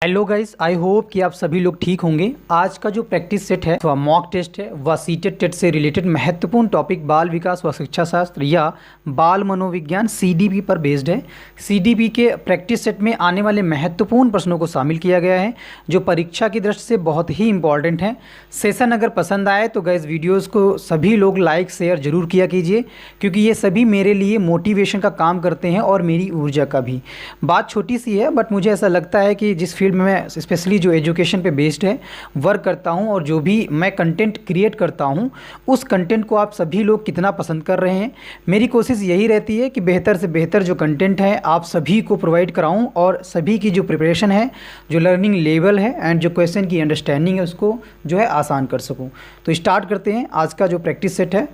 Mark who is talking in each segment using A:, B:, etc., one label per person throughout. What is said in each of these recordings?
A: Hello guys, I hope कि आप सभी लोग ठीक होंगे। आज का जो प्रैक्टिस सेट है वह मॉक टेस्ट है, वह सीटेट टेट से रिलेटेड महत्वपूर्ण टॉपिक बाल विकास व शिक्षा शास्त्र या बाल मनोविज्ञान सीडीपी पर बेस्ड है। सीडीपी के प्रैक्टिस सेट में आने वाले महत्वपूर्ण प्रश्नों को शामिल किया गया है जो परीक्षा की दृष्टि से बहुत ही इंपॉर्टेंट है। सेशन अगर पसंद आए तो गाइस वीडियोज़ को सभी लोग लाइक शेयर ज़रूर किया कीजिए, क्योंकि ये सभी मेरे लिए मोटिवेशन का काम करते हैं और मेरी ऊर्जा का भी। बात छोटी सी है, बट मुझे ऐसा लगता है कि जिस फील्ड में मैं स्पेशली जो एजुकेशन पे बेस्ड है वर्क करता हूँ और जो भी मैं कंटेंट क्रिएट करता हूँ उस कंटेंट को आप सभी लोग कितना पसंद कर रहे हैं। मेरी कोशिश यही रहती है कि बेहतर से बेहतर जो कंटेंट है आप सभी को प्रोवाइड कराऊँ और सभी की जो प्रिपरेशन है, जो लर्निंग लेवल है एंड जो क्वेश्चन की अंडरस्टैंडिंग है उसको जो है आसान कर सकूँ। तो स्टार्ट करते हैं आज का जो प्रैक्टिस सेट है।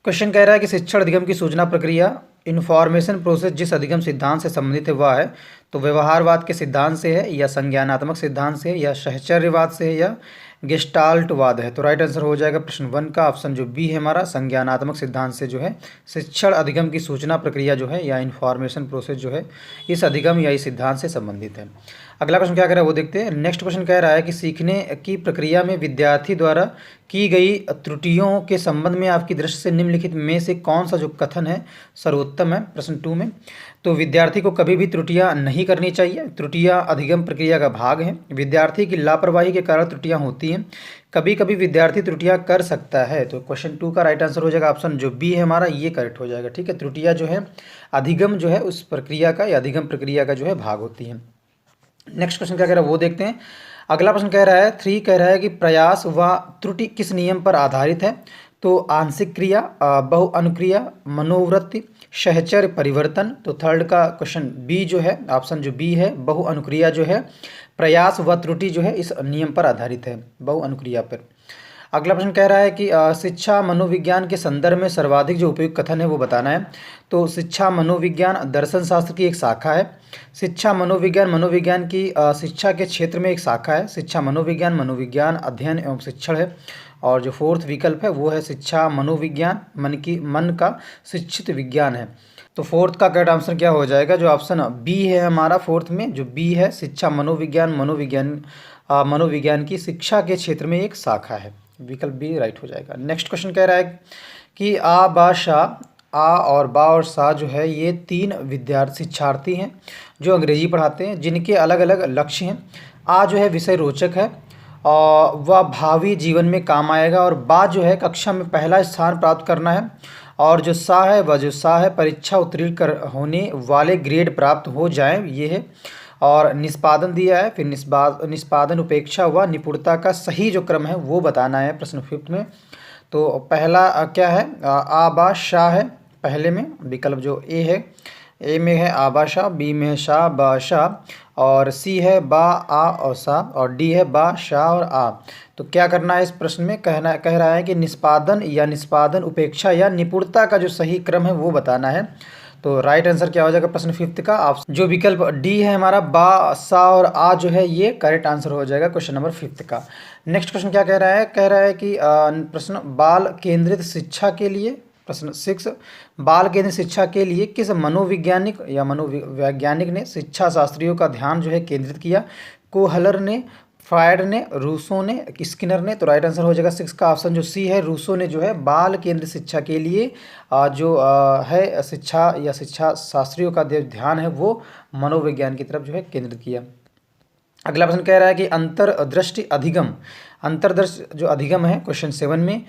A: क्वेश्चन कह रहा है कि शिक्षण अधिगम की सूचना प्रक्रिया इन्फॉर्मेशन प्रोसेस जिस अधिगम सिद्धांत से संबंधित है वह है। तो व्यवहारवाद के सिद्धांत से है या संज्ञानात्मक सिद्धांत से है या सहचर्यवाद से है या गेस्टाल्टवाद है। तो राइट आंसर हो जाएगा प्रश्न 1 का ऑप्शन जो बी है हमारा, संज्ञानात्मक सिद्धांत से जो है शिक्षण अधिगम की सूचना प्रक्रिया जो है या इन्फॉर्मेशन प्रोसेस जो है इस अधिगम या इस सिद्धांत से संबंधित है। अगला प्रश्न क्या कह रहा है वो देखते हैं। नेक्स्ट क्वेश्चन कह रहा है कि सीखने की प्रक्रिया में विद्यार्थी द्वारा की गई त्रुटियों के संबंध में आपकी दृष्टि से निम्नलिखित में से कौन सा जो कथन है सर्वोत्तम है। प्रश्न 2 में तो विद्यार्थी को कभी भी त्रुटियां नहीं करनी चाहिए, त्रुटियां अधिगम प्रक्रिया का भाग हैं। विद्यार्थी की लापरवाही के कारण त्रुटियां होती हैं, कभी कभी विद्यार्थी त्रुटियां कर सकता है। तो क्वेश्चन 2 का राइट आंसर हो जाएगा ऑप्शन जो बी है हमारा, ये करेक्ट हो जाएगा। ठीक है, त्रुटियां जो है अधिगम जो है उस प्रक्रिया का या अधिगम प्रक्रिया का जो है भाग होती हैं। नेक्स्ट क्वेश्चन क्या कह रहा है वो देखते हैं। अगला प्रश्न कह रहा है 3 कह रहा है कि प्रयास व त्रुटि किस नियम पर आधारित है। तो आंशिक क्रिया, बहु अनुक्रिया, मनोवृत्ति, सहचर्य परिवर्तन। तो थर्ड का क्वेश्चन बी जो है ऑप्शन जो बी है, बहु अनुक्रिया जो है प्रयास व त्रुटि जो है इस नियम पर आधारित है, बहु अनुक्रिया पर। अगला प्रश्न कह रहा है कि शिक्षा मनोविज्ञान के संदर्भ में सर्वाधिक जो उपयुक्त कथन है वो बताना है। तो शिक्षा मनोविज्ञान दर्शन शास्त्र की एक शाखा है। शिक्षा मनोविज्ञान मनोविज्ञान की शिक्षा के क्षेत्र में एक शाखा है। शिक्षा मनोविज्ञान मनोविज्ञान अध्ययन एवं शिक्षण है। और जो फोर्थ विकल्प है वो है शिक्षा मनोविज्ञान मन का शिक्षित विज्ञान है। तो फोर्थ का करेक्ट आंसर क्या हो जाएगा, जो ऑप्शन बी है हमारा फोर्थ में जो बी है शिक्षा मनोविज्ञान मनोविज्ञान की शिक्षा के क्षेत्र में एक शाखा है, विकल्प बी राइट हो जाएगा। नेक्स्ट क्वेश्चन कह रहा है कि आ बा शाह, आ और बा और सा जो है ये 3 विद्यार्थी शिक्षार्थी हैं जो अंग्रेजी पढ़ाते हैं जिनके अलग अलग लक्ष्य हैं। आ जो है विषय रोचक है और वह भावी जीवन में काम आएगा, और बा जो है कक्षा में पहला स्थान प्राप्त करना है, और जो सा है वह जो सा है परीक्षा उत्तीर्ण कर होने वाले ग्रेड प्राप्त हो जाए ये है। और निष्पादन दिया है, फिर निष्पादन उपेक्षा व निपुणता का सही जो क्रम है वो बताना है प्रश्न 5 में। तो पहला क्या है, आबा शाह है पहले में, विकल्प जो ए है, ए में है आबा शाह, बी में है शाह बा शाह, और सी है बा आ और सा, और डी है बा शाह और आ। तो क्या करना है इस प्रश्न में, कह रहा है कि निष्पादन या निष्पादन उपेक्षा या निपुणता का जो सही क्रम है वो बताना है। तो राइट आंसर क्या हो जाएगा प्रश्न 5 का ऑप्शन जो विकल्प डी है हमारा, बा सा और आ जो है ये करेक्ट आंसर हो जाएगा क्वेश्चन नंबर 5 का। नेक्स्ट क्वेश्चन क्या कह रहा है, कह रहा है कि प्रश्न बाल केंद्रित शिक्षा के लिए, प्रश्न 6 बाल केंद्रित शिक्षा के लिए किस मनोवैज्ञानिक या मनोवैज्ञानिक ने शिक्षा शास्त्रियों का ध्यान जो है केंद्रित किया। कोहलर ने, फ्रायड ने, रूसो ने, स्किनर ने। तो राइट आंसर हो जाएगा 6 का ऑप्शन जो सी है, रूसो ने जो है बाल केंद्रित शिक्षा के लिए जो है शिक्षा या शिक्षा शास्त्रियों का ध्यान है वो मनोविज्ञान की तरफ जो है केंद्रित किया। अगला प्रश्न कह रहा है कि अंतर्दृष्टि अधिगम, अंतर्दृष्टि जो अधिगम है क्वेश्चन 7 में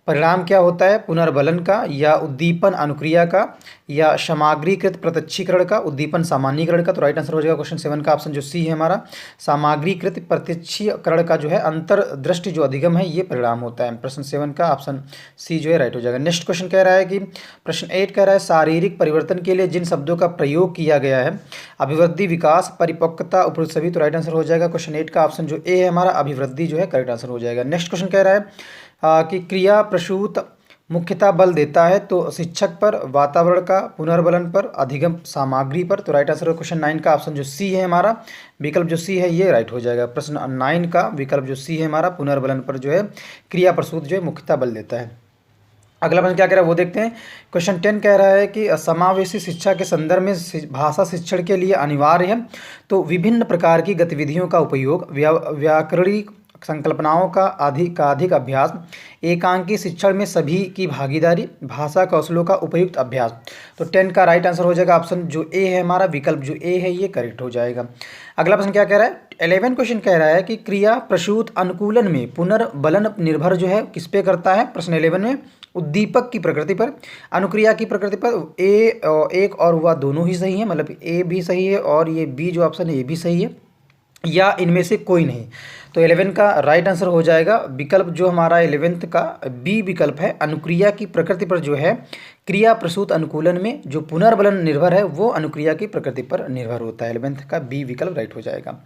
A: परिणाम क्या होता है, पुनर्बलन का या उद्दीपन अनुक्रिया का या सामग्रीकृत प्रत्यक्षीकरण का, उद्दीपन सामान्यीकरण का। तो राइट आंसर हो जाएगा क्वेश्चन 7 का ऑप्शन जो सी है हमारा, सामग्रीकृत प्रत्यक्षीकरण का जो है अंतर्दृष्टि जो अधिगम है ये परिणाम होता है। प्रश्न 7 का ऑप्शन सी जो है राइट हो जाएगा। नेक्स्ट क्वेश्चन कह रहा है कि प्रश्न 8 कह रहा है शारीरिक परिवर्तन के लिए जिन शब्दों का प्रयोग किया गया है, अभिवृद्धि, विकास, परिपक्वता, उपयुक्त सभी। तो राइट आंसर हो जाएगा क्वेश्चन 8 का ऑप्शन जो ए है हमारा, अभिवृद्धि जो है करेक्ट आंसर हो जाएगा। नेक्स्ट क्वेश्चन कह रहा है कि क्रिया प्रसूत मुख्यतः बल देता है, तो शिक्षक पर, वातावरण का, पुनर्बलन पर, अधिगम सामग्री पर। तो राइट आंसर क्वेश्चन 9 का ऑप्शन जो सी है हमारा, विकल्प जो सी है ये राइट हो जाएगा। प्रश्न 9 का विकल्प जो सी है हमारा, पुनर्बलन पर जो है क्रिया प्रसूत जो है मुख्यतः बल देता है। अगला प्रश्न क्या कह रहा है वो देखते हैं। क्वेश्चन 10 कह रहा है कि समावेशी शिक्षा के संदर्भ में भाषा शिक्षण के लिए अनिवार्य है तो विभिन्न प्रकार की गतिविधियों का उपयोग, व्याकरणिक संकल्पनाओं का अधिक अभ्यास, एकांकी शिक्षण में सभी की भागीदारी, भाषा कौशलों का उपयुक्त अभ्यास। तो 10 का राइट आंसर हो जाएगा ऑप्शन जो ए है हमारा, विकल्प जो ए है ये करेक्ट हो जाएगा। अगला प्रश्न क्या कह रहा है, 11 क्वेश्चन कह रहा है कि क्रिया प्रसूत अनुकूलन में पुनर्बलन निर्भर जो है किस पे करता है। प्रश्न 11 में उद्दीपक की प्रकृति पर, अनुक्रिया की प्रकृति पर। एक और हुआ दोनों ही सही है, मतलब ए भी सही है और ये बी जो ऑप्शन है ये भी सही है, या इनमें से कोई नहीं। तो 11 का राइट आंसर हो जाएगा विकल्प जो हमारा 11th का बी विकल्प है। अनुक्रिया की प्रकृति पर जो है क्रिया प्रसूत अनुकूलन में जो पुनर्बलन निर्भर है वो अनुक्रिया की प्रकृति पर निर्भर होता है। 11th का बी विकल्प राइट हो जाएगा।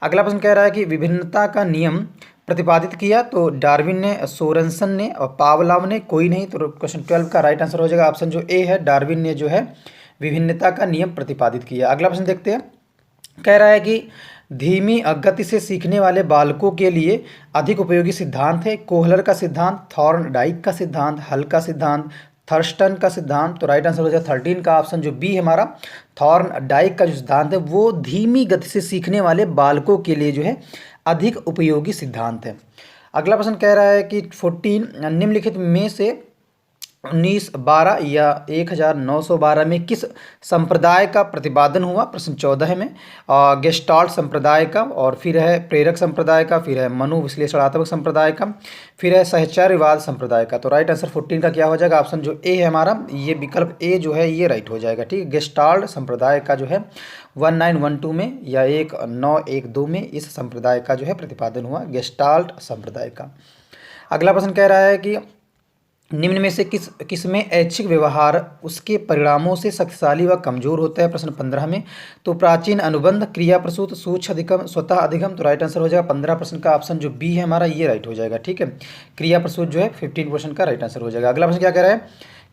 A: अगला प्रश्न कह रहा है कि विभिन्नता का नियम प्रतिपादित किया तो डार्विन ने, सोरेनसन ने और पावलाव ने, कोई नहीं। तो क्वेश्चन 12 का राइट आंसर हो जाएगा ऑप्शन जो ए है, डार्विन ने जो है विभिन्नता का नियम प्रतिपादित किया। अगला प्रश्न देखते हैं। कह रहा है कि धीमी गति से सीखने वाले बालकों के लिए अधिक उपयोगी सिद्धांत है कोहलर का सिद्धांत, थॉर्नडाइक का सिद्धांत, हल का सिद्धांत, थर्स्टन का सिद्धांत। तो राइट आंसर हो जाएगा 13 का ऑप्शन जो बी है हमारा, थॉर्नडाइक का जो सिद्धांत है वो धीमी गति से सीखने वाले बालकों के लिए जो है अधिक उपयोगी सिद्धांत है। अगला प्रश्न कह रहा है कि 14 निम्नलिखित में से 1912 या 1912 में किस संप्रदाय का प्रतिपादन हुआ। प्रश्न 14 में गेस्टाल्ट संप्रदाय का, और फिर है प्रेरक संप्रदाय का, फिर है मनोविश्लेषणात्मक संप्रदाय का, फिर है सहचर्यवाद संप्रदाय का। तो राइट आंसर 14 का क्या हो जाएगा ऑप्शन जो ए है हमारा, ये विकल्प ए जो है ये राइट हो जाएगा। ठीक है, गेस्टाल्ट संप्रदाय का जो है 1912 में या 1912 में इस संप्रदाय का जो है प्रतिपादन हुआ, गेस्टाल्ट संप्रदाय का। अगला प्रश्न कह रहा है कि निम्न में से किस में ऐच्छिक व्यवहार उसके परिणामों से शक्तिशाली व कमजोर होता है। प्रश्न 15 में तो प्राचीन अनुबंध, क्रिया प्रसूत, सूक्ष्म अधिगम, स्वतः अधिगम। तो राइट आंसर हो जाएगा 15 प्रश्न का ऑप्शन जो बी है हमारा ये राइट हो जाएगा। ठीक है, क्रिया प्रसूत जो है 15% का राइट आंसर हो जाएगा। अगला प्रश्न क्या कह रहा है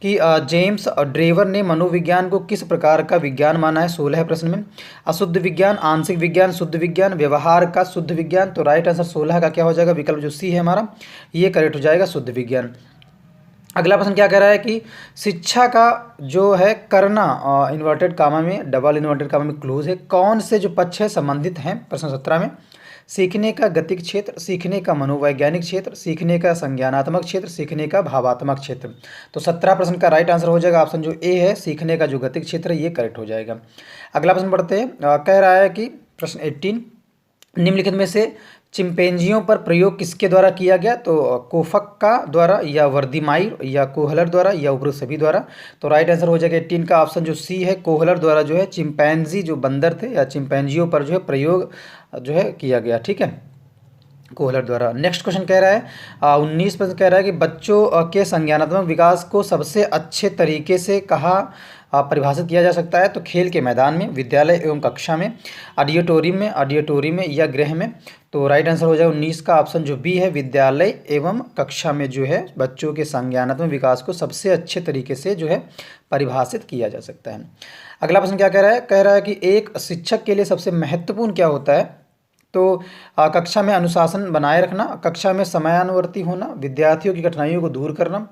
A: कि जेम्स ड्रेवर ने मनोविज्ञान को किस प्रकार का विज्ञान माना है। 16 प्रश्न में अशुद्ध विज्ञान, आंशिक विज्ञान, शुद्ध विज्ञान, व्यवहार का शुद्ध विज्ञान। तो राइट आंसर 16 का क्या हो जाएगा विकल्प जो सी है हमारा ये करेक्ट हो जाएगा, शुद्ध विज्ञान। अगला प्रश्न क्या कह रहा है कि शिक्षा का जो है करना इन्वर्टेड कामा में, डबल इन्वर्टेड कामा में क्लोज है, कौन से जो पक्ष है संबंधित हैं। प्रश्न 17 में सीखने का गतिक क्षेत्र, सीखने का मनोवैज्ञानिक क्षेत्र, सीखने का संज्ञानात्मक क्षेत्र, सीखने का भावात्मक क्षेत्र। तो 17 प्रश्न का राइट आंसर हो जाएगा ऑप्शन जो ए है, सीखने का जो गतिक क्षेत्र ये करेक्ट हो जाएगा। अगला प्रश्न पढ़ते हैं। कह रहा है कि प्रश्न 18 निम्नलिखित में से चिंपैंजियों पर प्रयोग किसके द्वारा किया गया। तो कोफक्का द्वारा या वर्दीमाइर या कोहलर द्वारा या उपरोक्त सभी द्वारा। तो राइट आंसर हो जाएगा 18 का ऑप्शन जो सी है, कोहलर द्वारा जो है चिंपैंजी जो बंदर थे या चिंपैंजियों पर जो है प्रयोग जो है किया गया। ठीक है, कोहलर द्वारा। नेक्स्ट क्वेश्चन कह रहा है 19 प्रश्न कह रहा है कि बच्चों के संज्ञानात्मक विकास को सबसे अच्छे तरीके से कहाँ परिभाषित किया जा सकता है। तो खेल के मैदान में, विद्यालय एवं कक्षा में, ऑडिटोरियम में या गृह में। तो राइट आंसर हो जाए 19 का ऑप्शन जो बी है, विद्यालय एवं कक्षा में जो है बच्चों के संज्ञानात्मक विकास को सबसे अच्छे तरीके से जो है परिभाषित किया जा सकता है। अगला प्रश्न क्या कह रहा है, कह रहा है कि एक शिक्षक के लिए सबसे महत्वपूर्ण क्या होता है। तो कक्षा में अनुशासन बनाए रखना, कक्षा में समयानुवर्ती होना, विद्यार्थियों की कठिनाइयों को दूर करना,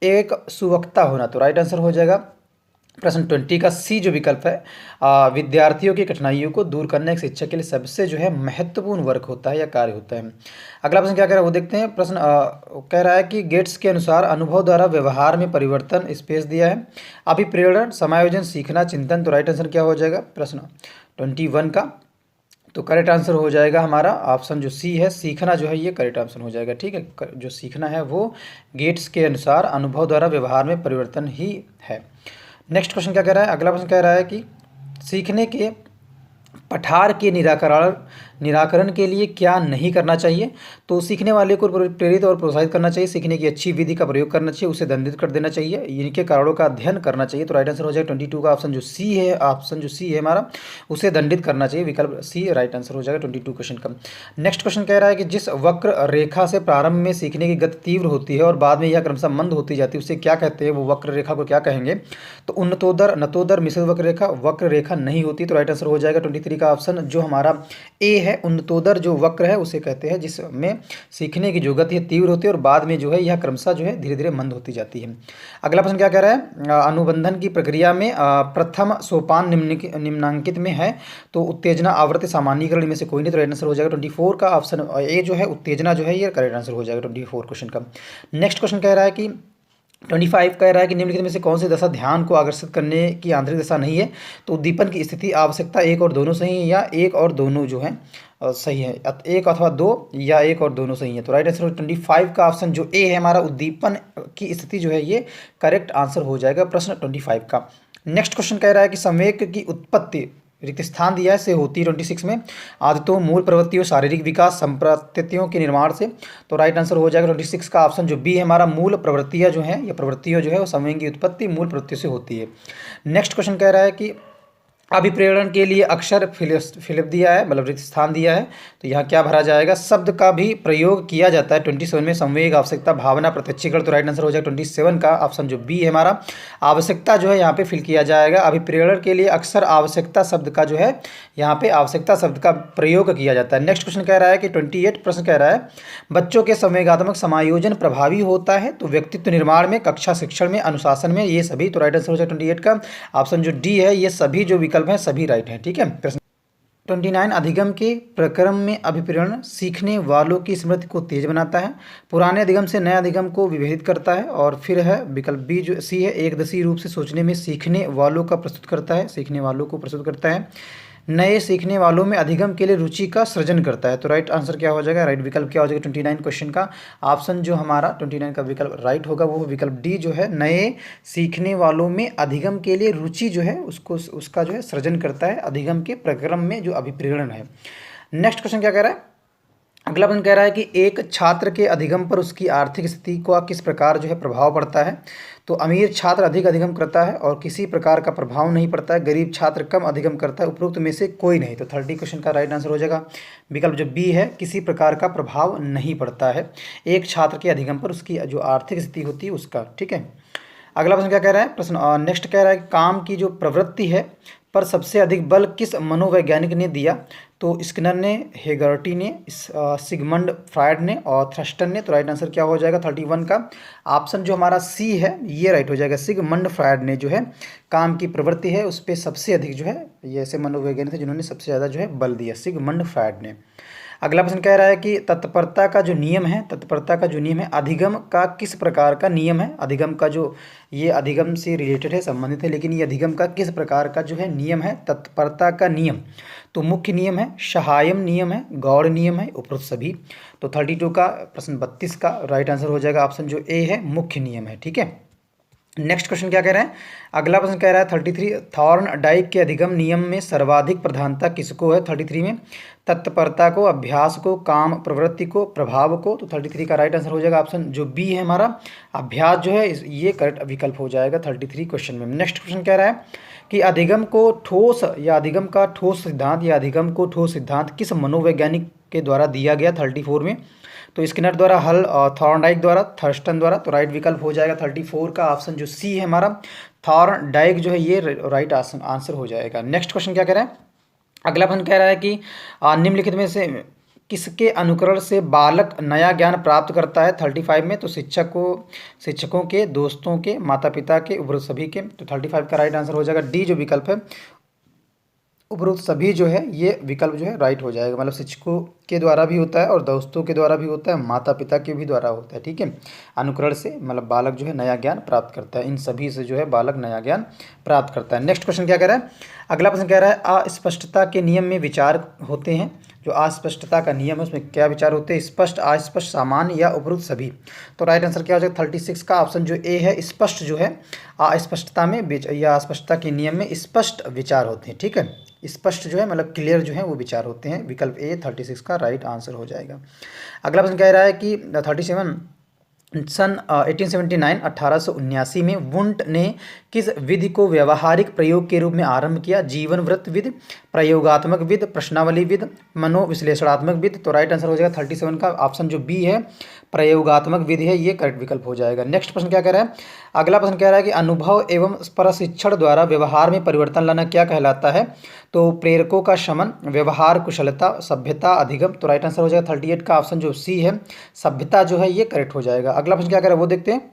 A: एक सुवक्ता होना। तो राइट आंसर हो जाएगा प्रश्न 20 का सी जो विकल्प है, विद्यार्थियों की कठिनाइयों को दूर करना एक शिक्षक के लिए सबसे जो है महत्वपूर्ण वर्क होता है या कार्य होता है। अगला प्रश्न क्या कह रहा है वो देखते हैं। प्रश्न कह रहा है कि गेट्स के अनुसार अनुभव द्वारा व्यवहार में परिवर्तन स्पेस दिया है, अभिप्रेरण, समायोजन, सीखना, चिंतन। तो राइट आंसर क्या हो जाएगा प्रश्न 21 का। तो करेक्ट आंसर हो जाएगा हमारा ऑप्शन जो सी है, सीखना जो है ये करेक्ट आंसर हो जाएगा। ठीक है, जो सीखना है वो गेट्स के अनुसार अनुभव द्वारा व्यवहार में परिवर्तन ही है। नेक्स्ट क्वेश्चन क्या कह रहा है, अगला प्रश्न कह रहा है कि सीखने के पठार के निराकरण के लिए क्या नहीं करना चाहिए। तो सीखने वाले को प्रेरित और प्रोत्साहित करना चाहिए, सीखने की अच्छी विधि का प्रयोग करना चाहिए, उसे दंडित कर देना चाहिए, इनके कारणों का अध्ययन करना चाहिए। तो राइट आंसर हो जाएगा 22 का ऑप्शन जो सी है, ऑप्शन जो सी है हमारा उसे दंडित करना चाहिए, विकल्प सी राइट आंसर हो जाएगा 22 क्वेश्चन का। नेक्स्ट क्वेश्चन कह रहा है कि जिस वक्र रेखा से प्रारंभ में सीखने की गति तीव्र होती है और बाद में यह क्रमशः मंद होती जाती है उसे क्या कहते हैं, वो वक्र रेखा को क्या कहेंगे। तो उन्नतोदर, नतोदर, मिश्रित वक्र रेखा नहीं होती। तो राइट आंसर हो जाएगा 23 का ऑप्शन जो हमारा ए है उन्नतोदर जो वक्र है उसे कहते हैं, जिसमें सीखने की जो गति है तीव्र होती है और बाद में जो है यह क्रमशः जो है धीरे धीरे मंद होती जाती है। अगला प्रश्न क्या कह रहा है, अनुबंधन की प्रक्रिया में प्रथम सोपान निम्नांकित में है, तो उत्तेजना आवृत्ति सामान्यीकरण में से कोई नहीं, तो राइट आंसर हो जाएगा 24 का ऑप्शन ए जो है उत्तेजना जो है ये करेक्ट आंसर हो जाएगा 24 क्वेश्चन का। नेक्स्ट क्वेश्चन कह रहा है कि 25 कह रहा है कि निम्नलिखित में से कौन सी दशा ध्यान को आकर्षित करने की आंतरिक दशा नहीं है, तो उद्दीपन की स्थिति आवश्यकता एक और दोनों सही है या एक और दोनों जो है सही है, एक अथवा दो या एक और दोनों सही है, तो राइट आंसर 25 का ऑप्शन जो ए है हमारा उद्दीपन की स्थिति जो है ये करेक्ट आंसर हो जाएगा प्रश्न 25 का। नेक्स्ट क्वेश्चन कह रहा है कि संवेग की उत्पत्ति रिक्त स्थान दिया है से होती है 26 में, आदतों मूल प्रवृत्तियों शारीरिक विकास संप्रतियों के निर्माण से, तो राइट आंसर हो जाएगा 26 का ऑप्शन जो बी है हमारा मूल प्रवृत्तियाँ जो है या प्रवृत्तियों जो है वो संवेग की उत्पत्ति मूल प्रवृत्तियों से होती है। नेक्स्ट क्वेश्चन कह रहा है कि अभिप्रेरण के लिए अक्षर फिलिप दिया है, मतलब रिक्त स्थान दिया है, तो यहाँ क्या भरा जाएगा, शब्द का भी प्रयोग किया जाता है 27 में, संवेग आवश्यकता भावना प्रत्यक्षीकरण, तो राइट आंसर हो जाएगा 27 का ऑप्शन जो बी है हमारा आवश्यकता जो है यहाँ पे फिल किया जाएगा। अभिप्रेरण के लिए अक्सर आवश्यकता शब्द का जो है यहाँ पे आवश्यकता शब्द का प्रयोग किया जाता है। नेक्स्ट क्वेश्चन कह रहा है कि 28 प्रश्न कह रहा है बच्चों के संवेगात्मक समायोजन प्रभावी होता है, तो व्यक्तित्व निर्माण में, कक्षा शिक्षण में, अनुशासन में, ये सभी, तो राइट आंसर हो जाएगा 28 का ऑप्शन जो डी है, ये सभी जो विकल्प हैं सभी राइट हैं। ठीक है, प्रश्न 29 अधिगम के प्रक्रम में अभिप्रेरण सीखने वालों की स्मृति को तेज बनाता है, पुराने अधिगम से नए अधिगम को विभेदित करता है, और फिर है विकल्प बी जो सी है एकदशीय रूप से सोचने में सीखने वालों का प्रस्तुत करता है, सीखने वालों को प्रस्तुत करता है, नए सीखने वालों में अधिगम के लिए रुचि का सृजन करता है, तो राइट आंसर क्या हो जाएगा, राइट विकल्प क्या हो जाएगा 29 क्वेश्चन का ऑप्शन जो हमारा 29 का विकल्प राइट होगा वो विकल्प डी जो है नए सीखने वालों में अधिगम के लिए रुचि जो है उसका जो है सृजन करता है, अधिगम के प्रक्रम में जो अभिप्रेरण है। नेक्स्ट क्वेश्चन क्या कह रहा है, अगला प्रश्न कह रहा है कि एक छात्र के अधिगम पर उसकी आर्थिक स्थिति का किस प्रकार जो है प्रभाव पड़ता है, तो अमीर छात्र अधिक अधिगम करता है और किसी प्रकार का प्रभाव नहीं पड़ता है, गरीब छात्र कम अधिगम करता है, उपरोक्त में से कोई नहीं, तो 30 क्वेश्चन का राइट आंसर हो जाएगा विकल्प जो बी है किसी प्रकार का प्रभाव नहीं पड़ता है एक छात्र के अधिगम पर उसकी जो आर्थिक स्थिति होती है उसका। ठीक है, अगला प्रश्न क्या कह रहा है, प्रश्न नेक्स्ट कह रहा है कि काम की जो प्रवृत्ति है पर सबसे अधिक बल किस मनोवैज्ञानिक ने दिया, तो स्किनर ने, हेगर्टी ने, सिगमंड फ्रायड ने और थ्रस्टन ने, तो राइट आंसर क्या हो जाएगा 31 का ऑप्शन जो हमारा सी है ये राइट हो जाएगा, सिगमंड फ्रायड ने जो है काम की प्रवृत्ति है उस पर सबसे अधिक जो है ये ऐसे मनोवैज्ञानिक थे जिन्होंने सबसे ज़्यादा जो है बल दिया, सिगमंड फ्रायड ने। अगला प्रश्न कह रहा है कि तत्परता का जो नियम है, तत्परता का जो नियम है अधिगम का किस प्रकार का नियम है, अधिगम का जो ये अधिगम से रिलेटेड है संबंधित है, लेकिन ये अधिगम का किस प्रकार का जो है नियम है तत्परता का नियम, तो मुख्य नियम है, सहायम नियम है, गौड़ नियम है, उपरोक्त सभी, तो 32 का प्रश्न 32 का राइट आंसर हो जाएगा ऑप्शन जो ए है मुख्य नियम है। ठीक है, नेक्स्ट क्वेश्चन क्या कह रहे हैं, अगला प्रश्न कह रहा है 33 थॉर्न डाइक के अधिगम नियम में सर्वाधिक प्रधानता किसको है, 33 में तत्परता को, अभ्यास को, काम प्रवृत्ति को, प्रभाव को, तो 33 का राइट आंसर हो जाएगा ऑप्शन जो बी है हमारा अभ्यास जो है ये करेक्ट विकल्प हो जाएगा 33 क्वेश्चन में। नेक्स्ट क्वेश्चन कह रहा है कि अधिगम को ठोस या अधिगम का ठोस सिद्धांत या अधिगम को ठोस सिद्धांत किस मनोवैज्ञानिक के द्वारा दिया गया 34 में, तो स्किनर द्वारा, हल और थॉर्नडाइक द्वारा, थर्स्टन द्वारा, तो राइट विकल्प हो जाएगा 34 का ऑप्शन जो सी है हमारा थॉर्नडाइक जो है ये राइट आंसर हो जाएगा। नेक्स्ट क्वेश्चन क्या कह रहा है, अगला प्रश्न कह रहा है कि निम्नलिखित में से किसके अनुकरण से बालक नया ज्ञान प्राप्त करता है 35 में, तो शिक्षकों के, दोस्तों के, माता पिता के, उपरोक्त सभी के, तो 35 का राइट आंसर हो जाएगा डी जो विकल्प है उपरोक्त सभी जो है ये विकल्प जो है राइट हो जाएगा, मतलब शिक्षकों के द्वारा भी होता है और दोस्तों के द्वारा भी होता है, माता पिता के भी द्वारा होता है। ठीक है, अनुकरण से मतलब बालक जो है नया ज्ञान प्राप्त करता है, इन सभी से जो है बालक नया ज्ञान प्राप्त करता है। नेक्स्ट क्वेश्चन क्या कह रहा है, अगला प्रश्न कह रहा है अस्पष्टता के नियम में विचार होते हैं, जो अस्पष्टता का नियम है उसमें क्या विचार होते हैं, स्पष्ट, अस्पष्ट, सामान्य या उपरोक्त सभी, तो राइट आंसर क्या हो जाएगा 36 का ऑप्शन जो ए है स्पष्ट जो है अस्पष्टता में या अस्पष्टता के नियम में स्पष्ट विचार होते हैं। ठीक है, स्पष्ट जो है मतलब क्लियर जो है वो विचार होते हैं, विकल्प ए 36 का राइट आंसर हो जाएगा। अगला प्रश्न कह रहा है कि 37 सन 1879 1879 में वुंट ने किस विधि को व्यावहारिक प्रयोग के रूप में आरंभ किया? जीवन वृत्त विधि, प्रयोगात्मक विधि, प्रश्नावली विधि, मनोविश्लेषणात्मक विधि। तो राइट आंसर हो जाएगा 37 का ऑप्शन जो बी है, प्रयोगात्मक विधि है, ये करेक्ट विकल्प हो जाएगा। नेक्स्ट प्रश्न क्या कह रहा है? अगला प्रश्न कह रहा है कि अनुभव एवं प्रशिक्षण द्वारा व्यवहार में परिवर्तन लाना क्या कहलाता है? तो प्रेरकों का शमन, व्यवहार कुशलता, सभ्यता, अधिगम। तो राइट आंसर हो जाएगा 38 का ऑप्शन जो सी है, सभ्यता जो है ये करेक्ट हो जाएगा। अगला प्रश्न क्या कह रहा है वो देखते हैं।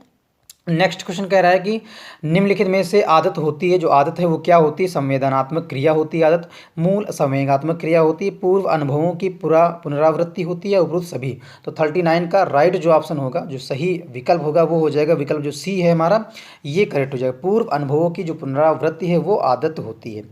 A: नेक्स्ट क्वेश्चन कह रहा है कि निम्नलिखित में से आदत होती है, जो आदत है वो क्या होती है? संवेदनात्मक क्रिया होती है आदत, मूल संवेगात्मक क्रिया होती है, पूर्व अनुभवों की पुनरावृत्ति होती है, उपरोक्त सभी। तो 39 का राइट जो ऑप्शन होगा, जो सही विकल्प होगा वो हो जाएगा विकल्प जो सी है हमारा, ये करेक्ट हो जाएगा। पूर्व अनुभवों की जो पुनरावृत्ति है वो आदत होती है।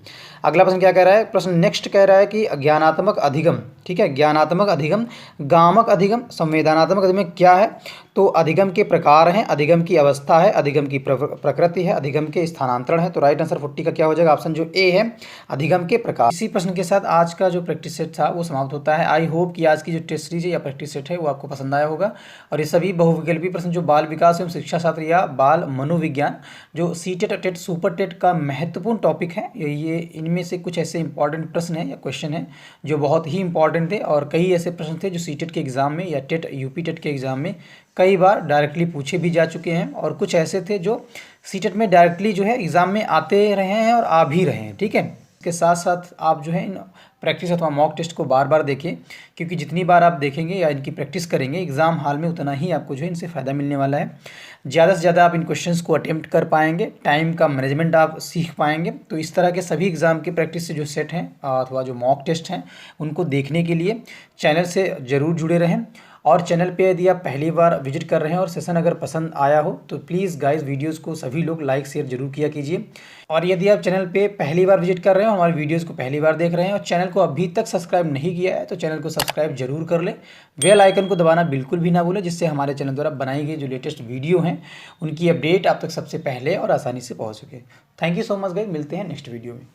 A: अगला प्रश्न क्या कह रहा है? प्रश्न नेक्स्ट कह रहा है कि ज्ञानात्मक अधिगम, ठीक है, ज्ञानात्मक अधिगम, गामक अधिगम, संवेदनात्मक अधिगम क्या है? तो अधिगम के प्रकार हैं, अधिगम की अवस्था है, अधिगम की प्रकृति है, अधिगम के स्थानांतरण है। तो राइट आंसर 40 का क्या हो जाएगा? ऑप्शन जो ए है, अधिगम के प्रकार। इसी प्रश्न के साथ आज का जो प्रैक्टिस सेट था वो समाप्त होता है। आई होप कि आज की जो टेस्ट सीरीज है या प्रैक्टिस सेट है वो आपको पसंद आया होगा। और ये सभी बहुविकल्पी प्रश्न जो बाल विकास एवं शिक्षा शास्त्र या बाल मनोविज्ञान, जो सीटेट टेट सुपर टेट का महत्वपूर्ण टॉपिक है, ये इनमें से कुछ ऐसे इंपॉर्टेंट प्रश्न हैं या क्वेश्चन हैं जो बहुत ही इंपॉर्टेंट थे। और कई ऐसे प्रश्न थे जो सीटेट के एग्जाम में या टेट यूपी टेट के एग्जाम में कई बार डायरेक्टली पूछे भी जा चुके हैं, और कुछ ऐसे थे जो सीटेट में डायरेक्टली जो है एग्ज़ाम में आते रहे हैं और आ भी रहे हैं, ठीक है। इसके साथ साथ आप जो है इन प्रैक्टिस अथवा मॉक टेस्ट को बार बार देखें, क्योंकि जितनी बार आप देखेंगे या इनकी प्रैक्टिस करेंगे एग्ज़ाम हाल में, उतना ही आपको जो है इनसे फ़ायदा मिलने वाला है। ज़्यादा से ज़्यादा आप इन क्वेश्चंस को अटेम्प्ट कर पाएंगे, टाइम का मैनेजमेंट आप सीख पाएंगे। तो इस तरह के सभी एग्ज़ाम के प्रैक्टिस से जो सेट हैं अथवा जो मॉक टेस्ट हैं उनको देखने के लिए चैनल से ज़रूर जुड़े रहें। और चैनल पे यदि आप पहली बार विजिट कर रहे हैं और सेशन अगर पसंद आया हो तो प्लीज़ गाइस वीडियोस को सभी लोग लाइक शेयर जरूर किया कीजिए। और यदि आप चैनल पे पहली बार विजिट कर रहे हैं, हमारे वीडियोस को पहली बार देख रहे हैं और चैनल को अभी तक सब्सक्राइब नहीं किया है तो चैनल को सब्सक्राइब जरूर कर लें। बेल आइकन को दबाना बिल्कुल भी ना भूलें, जिससे हमारे चैनल द्वारा बनाई गई जो लेटेस्ट वीडियो हैं उनकी अपडेट आप तक सबसे पहले और आसानी से पहुँच सके। Thank you so much guys, मिलते हैं नेक्स्ट वीडियो में।